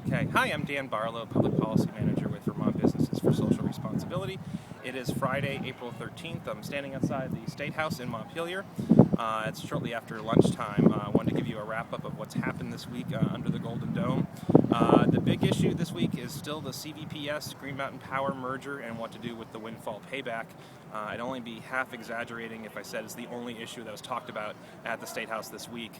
Okay. Hi, I'm Dan Barlow, Public Policy Manager with Vermont Businesses for Social Responsibility. It is Friday, April 13th. I'm standing outside the Statehouse in Montpelier. It's shortly after lunchtime. I wanted to give you a wrap-up of what's happened this week under the Golden Dome. The big issue this week is still the CVPS, Green Mountain Power merger, and what to do with the windfall payback. I'd only be half exaggerating if I said it's the only issue that was talked about at the Statehouse this week.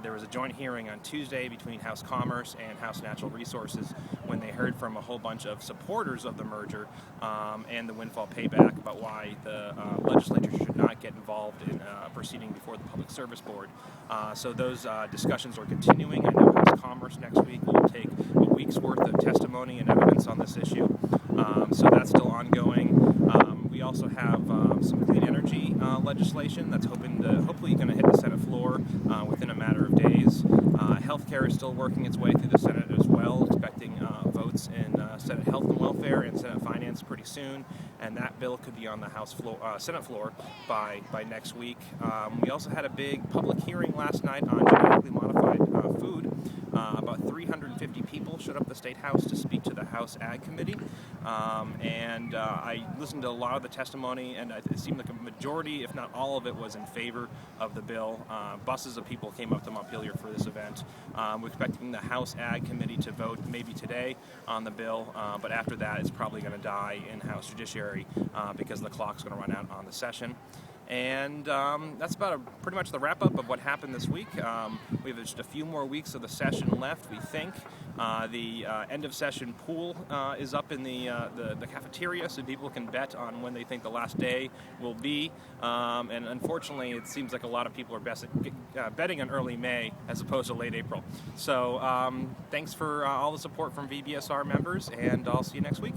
There was a joint hearing on Tuesday between House Commerce and House Natural Resources when they heard from a whole bunch of supporters of the merger and the windfall payback about why the legislature should not get involved in proceeding before the Public Service Board. So those discussions are continuing. I know House Commerce next week will take a week's worth of testimony and evidence on this issue. So that's still ongoing. We also have some clean energy legislation that's hopefully going to hit the Senate floor within a matter of days. Healthcare is still working its way through the Senate as well, expecting votes in Senate Health and Welfare and Senate Finance pretty soon, and that bill could be on the Senate floor by next week. We also had a big public hearing last night on genetically modified food. About 350 people showed up at the State House to speak to the House Ag Committee, and I listened to a lot of the testimony, and it seemed like a majority, if not all of it, was in favor of the bill. Buses of people came up to Montpelier for this event. We're expecting the House Ag Committee to vote maybe today on the bill, but after that it's probably going to die in House Judiciary because the clock's going to run out on the session. And that's about pretty much the wrap-up of what happened this week. We have just a few more weeks of the session left, we think. The end-of-session pool is up in the cafeteria, so people can bet on when they think the last day will be. And unfortunately, it seems like a lot of people are betting on early May as opposed to late April. So thanks for all the support from VBSR members, and I'll see you next week.